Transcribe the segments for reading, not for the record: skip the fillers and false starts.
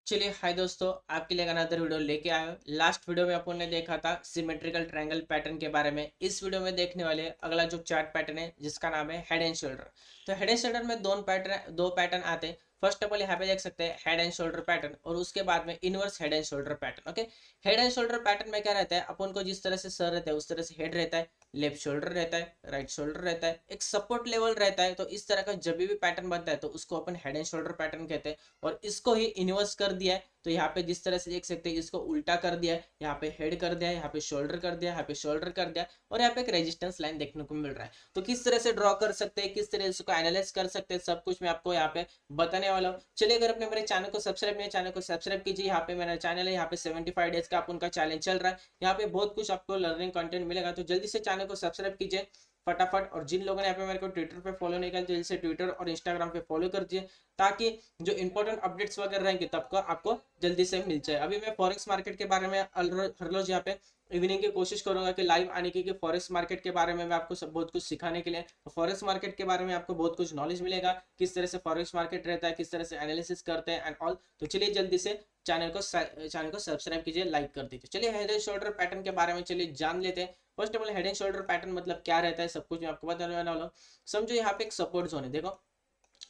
चलिए हाय दोस्तों, आपके लिए अनदर वीडियो लेके आया हूँ। लास्ट वीडियो में अपन ने देखा था सिमेट्रिकल ट्रायंगल पैटर्न के बारे में। इस वीडियो में देखने वाले अगला जो चार्ट पैटर्न है जिसका नाम है हेड एंड शोल्डर। तो हेड एंड शोल्डर में दो पैटर्न आते हैं। फर्स्ट ऑफ ऑल यहाँ पे देख सकते हैं हेड एंड शोल्डर पैटर्न, और उसके बाद में inverse head and shoulder pattern. Okay, head and shoulder pattern में क्या रहता है, अपन को जिस तरह से सर रहता है उस तरह से हेड रहता है, लेफ्ट शोल्डर रहता है, राइट शोल्डर रहता है, एक सपोर्ट लेवल रहता है। तो इस तरह का जब भी पैटर्न बनता है तो उसको अपन हेड एंड शोल्डर पैटर्न कहते हैं। और इसको ही इन्वर्स कर दिया है, तो यहाँ पे जिस तरह से देख सकते हैं इसको उल्टा कर दिया है, यहाँ पे हेड कर दिया है, यहाँ पे शोल्डर कर दिया है, यहाँ पे शोल्डर कर दिया है, और यहाँ पे एक रेजिस्टेंस लाइन देखने को मिल रहा है। तो किस तरह से ड्रॉ कर सकते हैं, किस तरह से इसको एनालाइज कर सकते हैं, सब कुछ मैं आपको यहाँ पे बताने वाला हूँ। चलिए, अगर अपने मेरे चैनल को सब्सक्राइब नहीं, चैनल को सब्सक्राइब कीजिए। यहाँ पे मेरा चैनल है, यहाँ पे 75 डेज का अपन का चैलेंज चल रहा है। यहाँ पे बहुत कुछ आपको लर्निंग कंटेंट मिलेगा, तो जल्दी से चैनल को सब्सक्राइब कीजिए फटाफट। और जिन लोगों ने यहाँ पे मेरे को ट्विटर पे फॉलो नहीं किया, तो जल्दी से ट्विटर और इंस्टाग्राम पे फॉलो कर दीजिए, ताकि जो इंपॉर्टेंट अपडेट्स वगैरह रहेंगे तब का आपको जल्दी से मिल जाए। अभी मैं फॉरेक्स मार्केट के बारे में हर रोज यहाँ पे इवनिंग की कोशिश करूंगा कि लाइव आने की, फॉरेक्स मार्केट के बारे में मैं आपको सब बहुत कुछ सिखाने के लिए। तो फॉरेक्स मार्केट के बारे में आपको बहुत कुछ नॉलेज मिलेगा, किस तरह से फॉरेक्स मार्केट रहता है, किस तरह से एनालिसिस करते हैं एंड ऑल। तो चलिए जल्दी से चैनल को सब्सक्राइब कीजिए, लाइक कर दीजिए। चलिए हेड एंड शोल्डर पैटर्न के बारे में चलिए जान लेते हैं। First of all head and shoulder pattern मतलब क्या रहता है, सब कुछ मैं आपको बताने वाला हूँ। समझो यहाँ पे एक सपोर्ट जोन है, देखो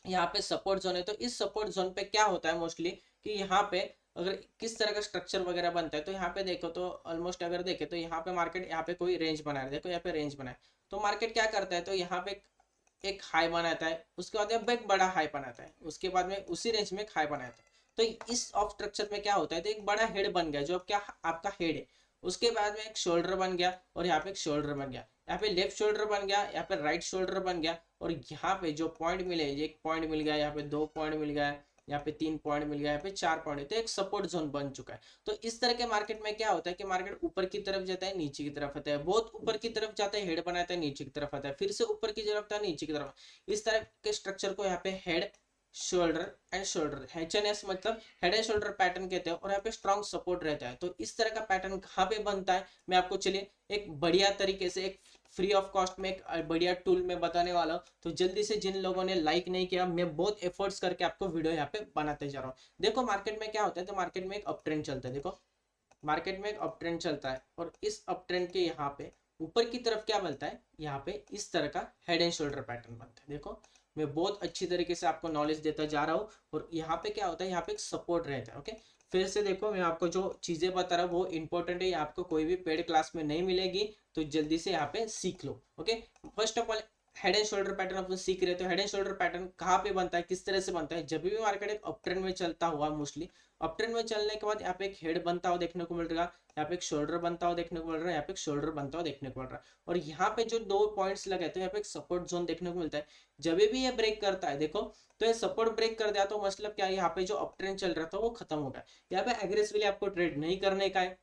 यहाँ पे सपोर्ट जोन है। तो इस सपोर्ट जोन पे क्या होता है मोस्टली कि यहाँ पे अगर किस तरह का स्ट्रक्चर वगैरह बनता है, तो यहाँ पे देखो तो ऑलमोस्ट अगर देखे तो यहाँ पे मार्केट यहाँ पे कोई रेंज बना है, देखो यहाँ पे रेंज बना है। तो मार्केट क्या करता है, तो यहाँ पे एक हाई बनाता है, उसके बाद में एक बड़ा हाई बनाता है, उसके बाद में उसी रेंज में एक हाई बनाता है। तो इस ऑफ स्ट्रक्चर में क्या होता है, तो एक बड़ा हेड बन गया जो अब क्या आपका हेड है। उसके बाद में एक शोल्डर बन गया, और यहाँ पे एक शोल्डर बन गया, यहाँ पे लेफ्ट शोल्डर बन गया, यहाँ पे राइट शोल्डर बन गया। और यहाँ पे जो पॉइंट मिले, एक पॉइंट मिल गया, यहाँ पे दो पॉइंट मिल गया, यहाँ पे तीन पॉइंट मिल गया, यहाँ पे चार पॉइंट है, तो एक सपोर्ट जोन बन चुका है। तो इस तरह के मार्केट में क्या होता है कि मार्केट ऊपर की तरफ जाता है, नीचे की तरफ आता है, बहुत ऊपर की तरफ जाता है, हेड बनाता है, नीचे की तरफ आता है, फिर से ऊपर की तरफ आता है, नीचे की तरफ। इस तरह के स्ट्रक्चर को यहाँ पे head shoulder and shoulder, H मतलब हेड एंड शोल्डर पैटर्न कहते हैं। और यहाँ पे स्ट्रॉन्ग सपोर्ट रहता है। तो इस तरह का पैटर्न कहाँ पे बनता है, मैं आपको चलिए एक बढ़िया तरीके से, एक फ्री ऑफ कॉस्ट में एक बढ़िया टूल में बताने वाला हूँ। तो जल्दी से, जिन लोगों ने लाइक नहीं किया, मैं बहुत एफर्ट्स करके आपको वीडियो यहाँ पे बनाते जा रहा हूँ। देखो मार्केट में क्या होता है, तो मार्केट में एक अप ट्रेंड चलता है, देखो मार्केट में एक अप ट्रेंड चलता है, और इस अप ट्रेंड के यहाँ पे ऊपर की तरफ क्या बनता है, यहाँ पे इस तरह का हेड एंड शोल्डर पैटर्न बनता है। देखो मैं बहुत अच्छी तरीके से आपको नॉलेज देता जा रहा हूँ। और यहाँ पे क्या होता है, यहाँ पे एक सपोर्ट रहता है। ओके, फिर से देखो, मैं आपको जो चीजें बता रहा हूँ वो इंपॉर्टेंट है, आपको कोई भी पेड क्लास में नहीं मिलेगी, तो जल्दी से यहाँ पे सीख लो। Okay, first of all head and shoulder pattern अपन सीख रहे, तो हेड एंड शोल्डर पैटर्न कहाँ पे बनता है, किस तरह से बनता है, जब भी मार्केट एक अप ट्रेंड में चलता हुआ, मोस्टली अप ट्रेंड में चलने के बाद यहाँ पे एक हेड बनता हुआ देखने को मिल रहा है, यहाँ पे एक शोल्डर बनता हुआ देखने को मिल रहा है, यहाँ पे एक शोल्डर बनता हुआ देखने को मिल रहा है। और यहाँ पे जो दो पॉइंट्स लगे, तो यहाँ पे एक सपोर्ट जोन देखने को मिलता है। जब भी ये ब्रेक करता है, देखो तो ये सपोर्ट ब्रेक कर दिया, तो मतलब क्या, यहाँ पे जो अप ट्रेंड चल रहा था वो खत्म हो गया। यहाँ पे एग्रेसिवली आपको ट्रेड नहीं करने का है।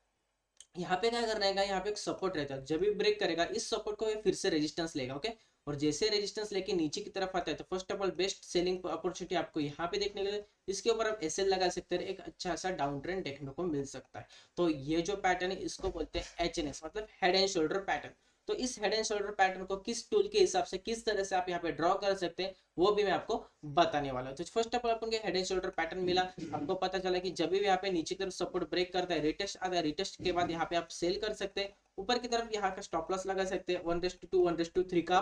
यहाँ पे क्या करना है, यहाँ पे एक सपोर्ट रहता है, जब भी ब्रेक करेगा इस सपोर्ट को ये फिर से रेजिस्टेंस लेगा। ओके, और जैसे रेजिस्टेंस लेके नीचे की तरफ आता है, तो first of all best selling opportunity आपको यहाँ पे देखने को मिले। इसके ऊपर आप एसएल लगा सकते हैं, एक अच्छा सा डाउन ट्रेंड देखने को मिल सकता है। तो ये जो पैटर्न है इसको बोलते हैं एचएनएस, मतलब हेड एंड शोल्डर पैटर्न। तो इस हेड एंड शोल्डर पैटर्न को किस टूल के हिसाब से, किस तरह से आप यहाँ पे ड्रॉ कर सकते हैं, वो भी मैं आपको बताने वाला हूँ। तो फर्स्ट ऑफ ऑल अपन के हेड एंड शोल्डर पैटर्न मिला, आपको पता चला कि जब भी यहाँ पे नीचे की तरफ सपोर्ट ब्रेक करता है, रिटेस्ट आता है, रिटेस्ट के बाद यहाँ पे आप सेल कर सकते हैं, ऊपर की तरफ यहाँ का स्टॉप लॉस लगा सकते हैं, 1:2 1:3 का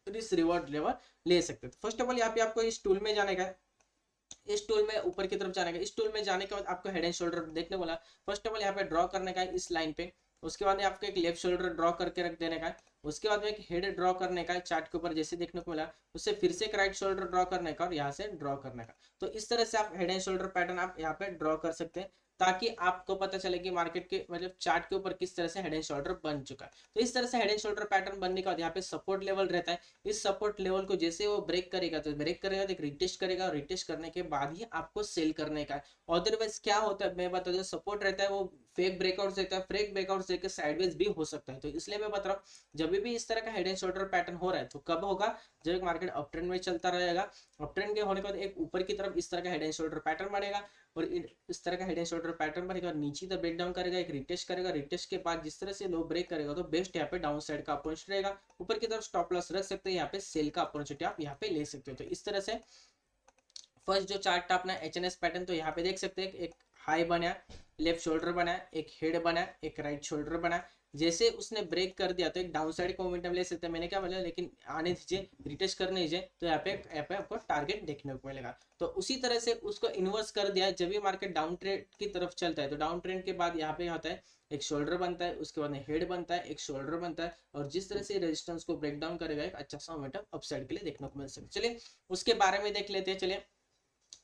रिस्क रिवॉर्ड लेवल ले सकते हैं। तो फर्स्ट ऑफ ऑल यहाँ पे आपको इस टूल में जाने का है, इस टूल में ऊपर की तरफ जाने का, इस टूल में जाने के बाद आपको हेड एंड शोल्डर देखने वाला। फर्स्ट ऑफ ऑल यहाँ पे ड्रॉ करने का है इस लाइन पे, उसके बाद में आपको एक लेफ्ट शोल्डर ड्रॉ करके रख देने का है, उसके बाद में एक हेड ड्रॉ करने का है चार्ट के ऊपर जैसे देखने को मिला, उससे फिर से एक राइट शोल्डर ड्रॉ करने का, और यहाँ से ड्रॉ करने का। तो इस तरह से आप हेड एंड शोल्डर पैटर्न आप यहाँ पे ड्रॉ कर सकते हैं, ताकि आपको पता चले कि मार्केट के मतलब चार्ट के ऊपर किस तरह से हेड एंड शोल्डर बन चुका है। तो इस तरह से हेड एंड शोल्डर पैटर्न बनने के बाद यहाँ पे सपोर्ट लेवल रहता है, इस सपोर्ट लेवल को जैसे वो ब्रेक करेगा, तो ब्रेक करेगा तो एक रिटेस्ट करेगा, और रिटेस्ट करने के बाद ही आपको सेल करने का है। अदरवाइज क्या होता है मैं बता दूं, सपोर्ट रहता है वो फेक ब्रेकआउट देता है, फेक ब्रेकआउट देकर साइडवेज भी हो सकता है। तो इसलिए मैं बता रहा हूँ, जब भी इस तरह का हेड एंड शोल्डर पैटर्न हो रहा है, तो कब होगा, जब मार्केट अप ट्रेंड में चलता रहेगा, अप ट्रेंड के होने के बाद एक ऊपर की तरफ इस तरह का हेड एंड शोल्डर पैटर्न बनेगा, और इस तरह का हेड एंड शोल्डर पैटर्न बनेगा, नीचे तक ब्रेक डाउन करेगा, एक रिटेस्ट करेगा, रिटेस्ट के बाद जिस तरह से लो ब्रेक करेगा, तो बेस्ट यहाँ पे डाउन साइड का अपॉर्चुनिटी रहेगा, ऊपर की तरफ स्टॉप लॉस रख सकते हैं, यहाँ पे सेल का अपॉर्चुनिटी आप यहाँ पे ले सकते हो। तो इस तरह से फर्स्ट जो चार्ट था अपना एच एन एस पैटर्न, तो यहाँ पे देख सकते हैं एक हाई बना, लेफ्ट शोल्डर बना, एक हेड बना, एक राइट शोल्डर बना। जैसे उसने ब्रेक कर दिया तो एक डाउन साइड का मोमेंटम ले सकते हैं, मैंने क्या बोला, लेकिन आने दीजिए, रिटेस्ट करने दीजिए, तो यहाँ पे आपको टारगेट देखने को मिलेगा। तो उसी तरह से उसको इन्वर्स कर दिया, जब भी मार्केट डाउन ट्रेंड की तरफ चलता है तो डाउन ट्रेंड के बाद यहाँ पे होता है एक शोल्डर बनता है, उसके बाद में हेड बनता है, एक शोल्डर बनता है, और जिस तरह से रेजिस्टेंस को ब्रेक डाउन करेगा एक अच्छा सा मोमेंटम अपसाइड के लिए देखने को मिल सकता है। चलिए उसके बारे में देख लेते हैं। चलिए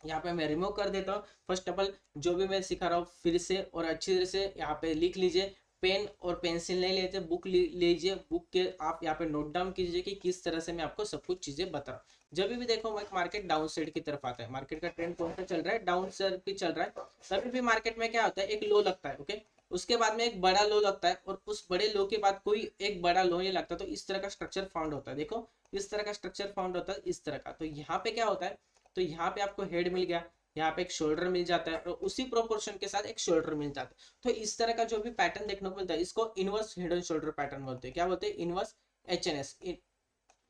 यहाँ पे मैं रिमूव कर देता हूँ। फर्स्ट ऑफ ऑल जो भी मैं सिखा रहा हूँ फिर से और अच्छी तरह से यहाँ पे लिख लीजिए। पेन और पेंसिल नहीं लेते, बुक लीजिए, बुक के आप यहाँ पे नोट डाउन कीजिए कि किस तरह से मैं आपको सब कुछ चीजें बता रहा हूँ। जब भी देखो मार्केट डाउन साइड की तरफ आता है, मार्केट का ट्रेंड कौन सा चल रहा है, डाउन साइड की चल रहा है, तभी भी मार्केट में क्या होता है, एक लो लगता है, ओके, उसके बाद में एक बड़ा लो लगता है, और उस बड़े लो के बाद कोई एक बड़ा लो नहीं लगता, तो इस तरह का स्ट्रक्चर फाउंड होता है। देखो इस तरह का स्ट्रक्चर फाउंड होता है, इस तरह का। तो यहाँ पे क्या होता है, तो यहाँ पे आपको हेड मिल गया, यहाँ पे एक शोल्डर मिल जाता है, और उसी प्रोपोर्शन के साथ एक शोल्डर मिल जाता है। तो इस तरह का जो भी पैटर्न देखने को मिलता है इसको inverse head and shoulder pattern बोलते हैं। क्या बोलते हैं, inverse HNS,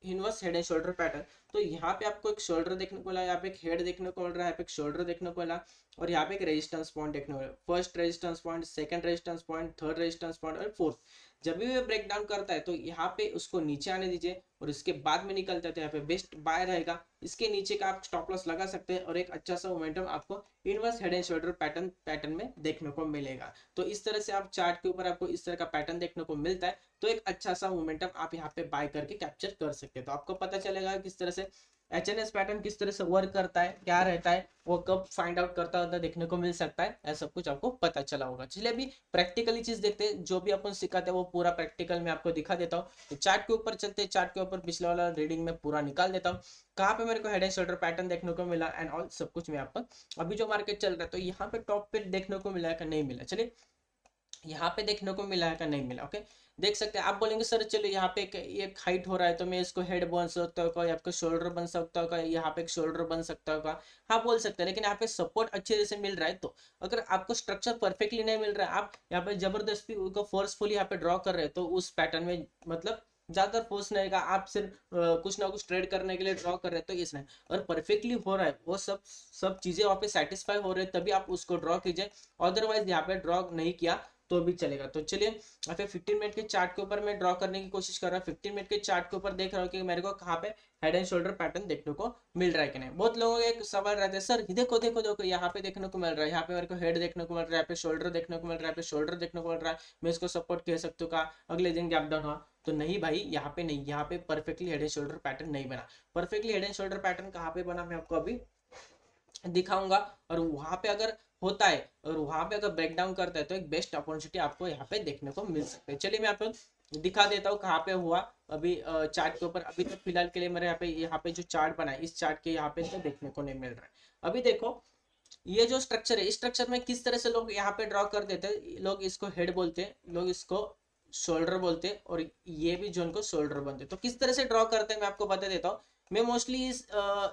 inverse head and shoulder pattern. तो यहाँ पे आपको एक शोल्डर देखने को मिला, यहाँ पे एक हेड देखने को मिल रहा है, यहाँ पे एक शोल्डर देखने को मिला, और यहाँ पे एक रेजिस्टेंस पॉइंट देखने को मिला। First resistance point, second resistance point, third resistance point और फोर्थ। जब भी वो ब्रेक डाउन करता है तो यहाँ पे उसको नीचे आने दीजिए, और इसके बाद में निकलता है तो यहाँ पे बेस्ट बाय रहेगा। इसके नीचे का आप स्टॉप लॉस लगा सकते हैं, और एक अच्छा सा मोमेंटम आपको inverse head and shoulder pattern में देखने को मिलेगा। तो इस तरह से आप चार्ट के ऊपर आपको इस तरह का पैटर्न देखने को मिलता है, तो एक अच्छा सा मोमेंटम आप यहाँ पे बाय करके कैप्चर कर सकते हैं। तो आपको पता चलेगा किस तरह से HNS पैटर्न किस तरह से वर्क करता है, क्या रहता है, वो कब फाइंड आउट करता होता है, देखने को मिल सकता है, ऐसा सब कुछ आपको पता चला होगा। चलिए अभी प्रैक्टिकली चीज देखते हैं, जो भी अपन सिखाते हैं वो पूरा प्रैक्टिकल में आपको दिखा देता हूँ। तो चार्ट के ऊपर चलते हैं, चार्ट के ऊपर पिछले वाला रीडिंग में पूरा निकाल देता हूँ, कहाँ पे मेरे को हेड एंड शोल्डर पैटर्न देखने को मिला एंड ऑल सब कुछ मैं आपको। अभी जो मार्केट चल रहा है तो यहाँ पे टॉप पे देखने को मिला है कि नहीं मिला, चलिए यहाँ पे देखने को मिला है कि नहीं मिला, ओके। देख सकते हैं, आप बोलेंगे सर चलो यहाँ पे एक हाइट हो रहा है तो मैं इसको हेड बन सकता हूँ, आपका शोल्डर बन सकता होगा, यहाँ पे एक शोल्डर बन सकता होगा, हाँ बोल सकते हैं, लेकिन यहाँ पे सपोर्ट अच्छे तरह से मिल रहा है। तो अगर आपको स्ट्रक्चर परफेक्टली नहीं मिल रहा है, आप यहाँ पे जबरदस्ती उसको फोर्सफुली यहाँ पे ड्रॉ कर रहे हैं, तो उस पैटर्न में मतलब ज्यादा फोर्स नहीं रहेगा, आप सिर्फ कुछ ना कुछ ट्रेड करने के लिए ड्रॉ कर रहे हैं तो इस नहीं। और परफेक्टली हो रहा है, वो सब चीजें वहाँ पे सेटिस्फाई हो रहे हैं, तभी आप उसको ड्रॉ कीजिए, अदरवाइज यहाँ पे ड्रॉ नहीं किया तो भी चलेगा। तो चलिए यहाँ पे 15 मिनट के चार्ट के ऊपर मैं ड्रॉ करने की कोशिश कर रहा हूँ। 15 मिनट के चार्ट के ऊपर देख रहा हूँ कि मेरे को कहाँ पे हेड एंड शोल्डर पैटर्न देखने को मिल रहा है कि नहीं। बहुत लोगों का एक सवाल रहता है, सर देखो देखो देखो यहाँ पे देखने को मिल रहा है, यहाँ पे मेरे को हेड देखने को मिल रहा है, यहाँ पे शोल्डर देखने को मिल रहा है, यहाँ पे शोल्डर देखने को मिल रहा है, मैं इसको सपोर्ट कह सकता हूँ का अगले दिन गैप डाउन हुआ। तो नहीं भाई, यहाँ पे नहीं, यहाँ पे perfectly head and shoulder pattern नहीं बना। Perfectly head and shoulder pattern कहाँ पे बना मैं आपको अभी दिखाऊंगा। और वहां पे अगर होता है और वहां पे अगर ब्रेक डाउन करता है तो एक बेस्ट अपॉर्चुनिटी आपको यहाँ पे देखने को मिल सकता है। चलिए मैं आपको दिखा देता हूँ कहाँ पे हुआ अभी चार्ट के ऊपर। अभी तो फिलहाल के लिए मेरे यहाँ पे जो चार्ट बना है, इस चार्ट के यहाँ पे तो देखने को नहीं मिल रहा है। अभी देखो ये जो स्ट्रक्चर है, इस स्ट्रक्चर में किस तरह से लोग यहाँ पे ड्रॉ कर देते हैं, लोग इसको हेड बोलते हैं, लोग इसको शोल्डर बोलते हैं, और ये भी जोन को शोल्डर बोलते हैं। तो किस तरह से ड्रॉ करते हैं मैं आपको बता देता हूँ। मैं मोस्टली इस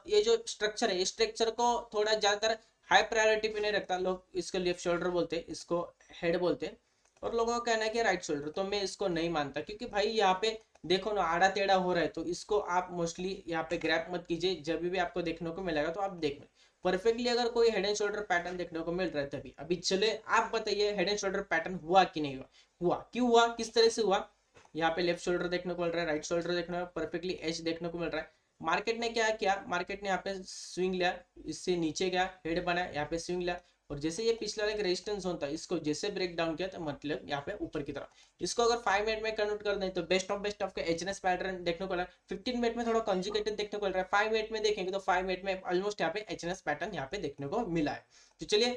ये जो स्ट्रक्चर है, इस स्ट्रक्चर को थोड़ा ज्यादातर हाई प्रायोरिटी पे नहीं रखता। लोग इसको लेफ्ट शोल्डर बोलते हैं, इसको हेड बोलते हैं, और लोगों का कहना है कि राइट शोल्डर। तो मैं इसको नहीं मानता, क्योंकि भाई यहाँ पे देखो ना आड़ा टेढ़ा हो रहा है, तो इसको आप मोस्टली यहाँ पे ग्रैप मत कीजिए। जब भी आपको देखने को मिलेगा तो आप देख परफेक्टली अगर कोई हेड एंड शोल्डर पैटर्न देखने को मिल रहा है तभी। अभी चले आप बताइए हेड एंड शोल्डर पैटर्न हुआ कि नहीं हुआ, हुआ क्यों हुआ, किस तरह से हुआ। यहाँ पे लेफ्ट शोल्डर देखने को मिल रहा है, राइट शोल्डर देखने को परफेक्टली एज देखने को मिल रहा है। मार्केट ने क्या किया, मार्केट ने यहाँ पे स्विंग लिया, इससे नीचे गया, हेड बना, यहाँ पे स्विंग लिया, और जैसे ये पिछला एक रेजिस्टेंस जोन था, इसको जैसे ब्रेक डाउन किया तो मतलब यहाँ पे ऊपर की तरफ। इसको अगर 5 मिनट में कन्वर्ट कर दें तो बेस्ट ऑफ बेस्ट आपको HNS पैटर्न देखने को मिला है। 15 मिनट में थोड़ा कंजुगेटेड देखने को मिल रहा है, 5 मिनट में देखेंगे तो 5 मिनट में ऑलमोस्ट यहाँ पे HNS पैटर्न यहाँ पे देखने को मिला है। तो चलिए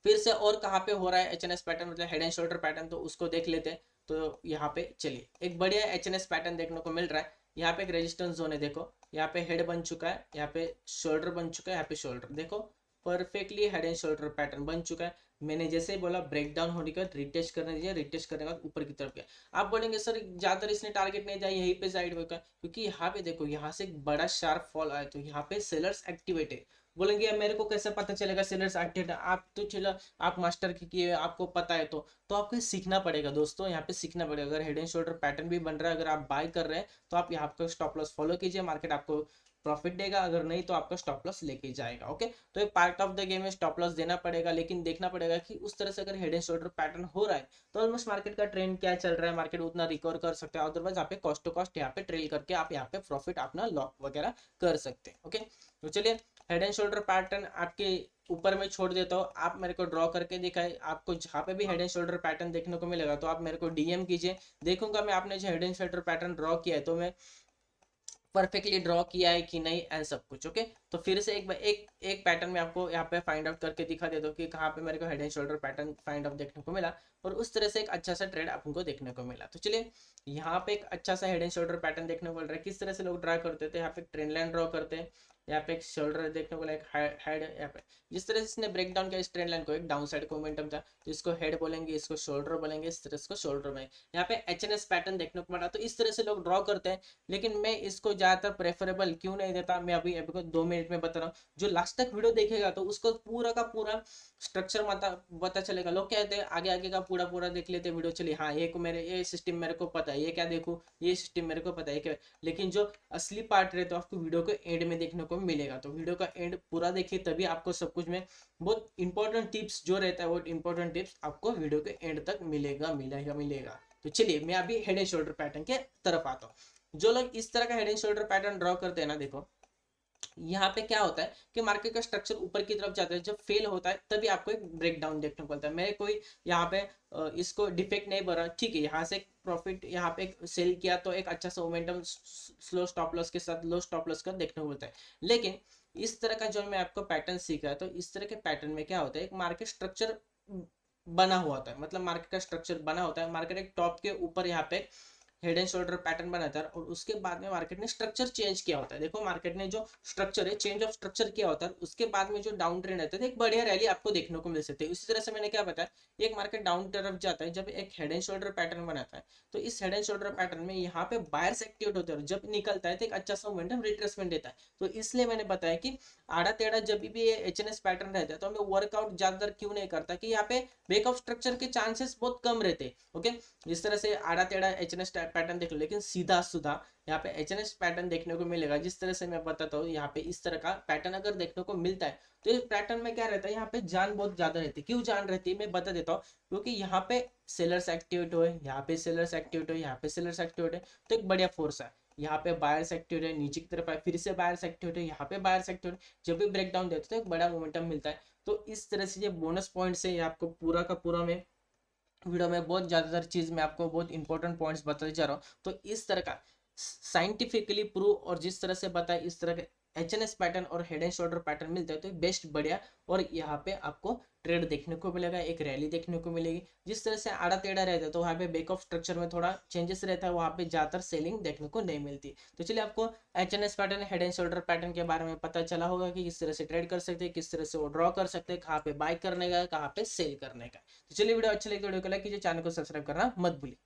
फिर से और कहाँ पे हो रहा है HNS पैटर्न, मतलब हेड एंड शोल्डर पैटर्न, तो उसको देख लेते हैं। तो यहाँ पे चलिए एक बढ़िया HNS पैटर्न देखने को मिल रहा है। यहाँ पे एक रेजिस्टेंस जोन है, देखो यहाँ पे हेड बन चुका है, यहाँ पे शोल्डर बन चुका है, यहाँ पे शोल्डर देखो perfectly head and shoulder pattern बन चुका है। मैंने जैसे ही बोला ब्रेक डाउन होने के बाद रिटेस्ट करने दीजिए, रिटेस्ट करने के बाद ऊपर की तरफ गया। आप बोलेंगे सर ज्यादातर इसने टारगेट नहीं दिया, यहीं पे साइड होगा, क्योंकि यहाँ पे देखो यहाँ से एक बड़ा शार्प फॉल आया, तो यहाँ पे सेलर्स एक्टिवेट है। बोलेंगे मेरे को कैसे पता चलेगा सेलर्स एक्टिवेट, आप तो चलो आप मास्टर की किए आपको पता है। तो आपको सीखना पड़ेगा दोस्तों, यहाँ पे सीखना पड़ेगा। अगर हेड एंड शोल्डर पैटर्न भी बन रहा है, अगर आप बाय कर रहे हैं तो आप यहाँ पे स्टॉप लॉस फॉलो कीजिए, मार्केट आपको प्रॉफिट देगा, अगर नहीं तो आपका स्टॉप लॉस लेके जाएगा। ओके, तो एक पार्ट ऑफ द गेम में स्टॉप लॉस देना पड़ेगा, लेकिन देखना पड़ेगा कि उस तरह से अगर हेड एंड शोल्डर पैटर्न हो रहा है तो ऑलमोस्ट मार्केट का ट्रेंड क्या चल रहा है, मार्केट उतना रिकवर कर सकता है, अदरवाइज आप कॉस्ट टू कॉस्ट यहाँ पे ट्रेल करके आप यहाँ पे प्रॉफिट अपना लॉक वगैरह कर सकते हैं। ओके, तो चलिए हेड एंड शोल्डर पैटर्न आपके ऊपर में छोड़ देता हूँ, आप मेरे को ड्रॉ करके दिखाए। आपको जहाँ पे भी हेड एंड शोल्डर पैटर्न देखने को मिलेगा तो आप मेरे को डीएम कीजिए, देखूंगा मैं आपने जो head and shoulder pattern draw किया है तो मैं परफेक्टली ड्रॉ किया है कि नहीं एंड सब कुछ। ओके, तो फिर से एक पैटर्न में आपको यहाँ पे फाइंड आउट करके दिखा देता हूँ कि कहाँ पे मेरे को head and shoulder pattern find out देखने को मिला, और उस तरह से एक अच्छा सा ट्रेड आपको देखने को मिला। तो चलिए यहाँ पे एक अच्छा सा हेड एंड शोल्डर पैटर्न देखने को मिल रहा है। किस तरह से लोग ड्रा करते थे, यहाँ पे ट्रेंड लाइन ड्रॉ करते हैं, यहाँ पे एक शोल्डर देखने को मिला, एक हेड यहाँ पे। जिस तरह से इसने ब्रेक डाउन किया इस ट्रेंड लाइन को, एक डाउन साइड मोमेंटम था, तो इसको हेड बोलेंगे, इसको शोल्डर बोलेंगे, इस तरह इसको शोल्डर में। यहाँ पे एचएनएस पैटर्न देखने को मिला, तो इस तरह से लोग ड्रॉ करते हैं, लेकिन मैं इसको ज्यादातर प्रेफरेबल क्यों नहीं देता, मैं अभी अभी को 2 मिनट में बता रहा हूँ। जो लास्ट तक वीडियो देखेगा तो उसको पूरा का पूरा स्ट्रक्चर पता चलेगा। लोग कहते हैं आगे आगे का पूरा पूरा देख लेते वीडियो, चलिए हाँ ये को मेरे ये सिस्टम मेरे को पता है, ये क्या देखूँ, ये सिस्टम मेरे को पता है क्या, लेकिन जो असली पार्ट रहे तो आपको वीडियो को एंड में देखने को मिलेगा। तो वीडियो का एंड पूरा देखिए, तभी आपको सब कुछ में बहुत इंपॉर्टेंट टिप्स जो रहता है वो इंपॉर्टेंट टिप्स आपको वीडियो के एंड तक मिलेगा। तो चलिए मैं अभी हेड एंड शोल्डर पैटर्न के तरफ आता हूँ। जो लोग इस तरह का head and shoulder pattern draw करते हैं ना, देखो यहाँ पे क्या होता है कि मार्केट का स्ट्रक्चर ऊपर की तरफ जाता है, जब फेल होता है तभी आपको एक ब्रेक डाउन देखने को मिलता है। मैं कोई यहाँ पे इसको डिफेक्ट नहीं भरा, ठीक है, यहाँ से प्रॉफिट यहाँ पे सेल किया तो एक अच्छा सा मोमेंटम स्लो स्टॉप लॉस के साथ लो स्टॉप लॉस का देखने को मिलता है। लेकिन इस तरह का जो मैं आपको पैटर्न सीखा है, तो इस तरह के पैटर्न में क्या होता है, एक मार्केट स्ट्रक्चर बना हुआ होता है, मतलब मार्केट का स्ट्रक्चर बना होता है, मार्केट एक टॉप के ऊपर यहाँ पे हेड एंड शोल्डर पैटर्न बनाता है, और उसके बाद में मार्केट ने स्ट्रक्चर चेंज किया होता है। देखो मार्केट ने जो स्ट्रक्चर है चेंज ऑफ स्ट्रक्चर किया होता है, उसके बाद में जो डाउन ट्रेंड रहता है एक बढ़िया रैली आपको देखने को मिल सकती है। इसी तरह से मैंने क्या बताया, एक मार्केट डाउन तरफ जाता है जब एक हेड एंड शोल्डर पैटर्न बनाता है, तो इस हेड एंड शोल्डर पैटर्न में यहाँ पे बायर्स एक्टिवेट होते हैं, जब निकलता है तो एक अच्छा सा मोमेंटम रिट्रेसमेंट देता है। तो इसलिए मैंने बताया कि आड़ा टेढ़ा जब भी ये एचएनएस पैटर्न रहता है तो हमें वर्कआउट ज्यादातर क्यों नहीं करता, कि यहाँ पे ब्रेक ऑफ स्ट्रक्चर के चांसेस बहुत कम रहते। ओके, जिस तरह से आड़ा टेढ़ा एचएनएस पैटर्न देख लो, लेकिन सीधा सुधा यहाँ पे एचएनएस पैटर्न देखने को मिलेगा। जिस तरह से मैं बताता हूँ, यहाँ पे इस तरह का पैटर्न अगर देखने को मिलता है तो इस पैटर्न में क्या रहता है, यहाँ पे जान बहुत ज्यादा रहती है। क्यों जान रहती है मैं बता देता हूँ, क्योंकि यहाँ पे सेलर्स एक्टिवेट हुए, यहाँ पे सेलर्स एक्टिवेट हुए, यहाँ पे सेलर्स एक्टिवेट है, तो एक बढ़िया फोर्स है। यहाँ पे बायर्स एक्टिवेट है, नीचे की तरफ आए फिर से बायर्स एक्टिवेट है, यहाँ पे बायर्स एक्टिवेट, जब भी ब्रेक डाउन देते तो एक बड़ा मोमेंटम मिलता है। तो इस तरह से ये बोनस पॉइंट से आपको पूरा का पूरा में वीडियो में बहुत ज़्यादातर चीज़ मैं आपको बहुत इंपॉर्टेंट पॉइंट्स बताते जा रहा हूँ। तो इस तरह का साइंटिफिकली प्रूव और जिस तरह से बताए इस तरह के एचएनएस पैटर्न और हेड एंड शोल्डर पैटर्न मिलता है तो बेस्ट बढ़िया, और यहाँ पे आपको ट्रेड देखने को मिलेगा, एक रैली देखने को मिलेगी। जिस तरह से आड़ा टेढ़ा रहता है तो वहाँ पे बैक ऑफ स्ट्रक्चर में थोड़ा चेंजेस रहता है, वहाँ पे ज़्यादातर सेलिंग देखने को नहीं मिलती। तो चलिए आपको HNS pattern head and shoulder pattern के बारे में पता चला होगा कि किस तरह से ट्रेड कर सकते हैं, किस तरह से वो ड्रॉ कर सकते हैं, कहाँ पे बाय करने का, कहाँ पे सेल करने का। तो चलिए वीडियो अच्छी लगी तो वीडियो को लाइक कीजिए, चैनल को सब्सक्राइब करना मत भूलिए।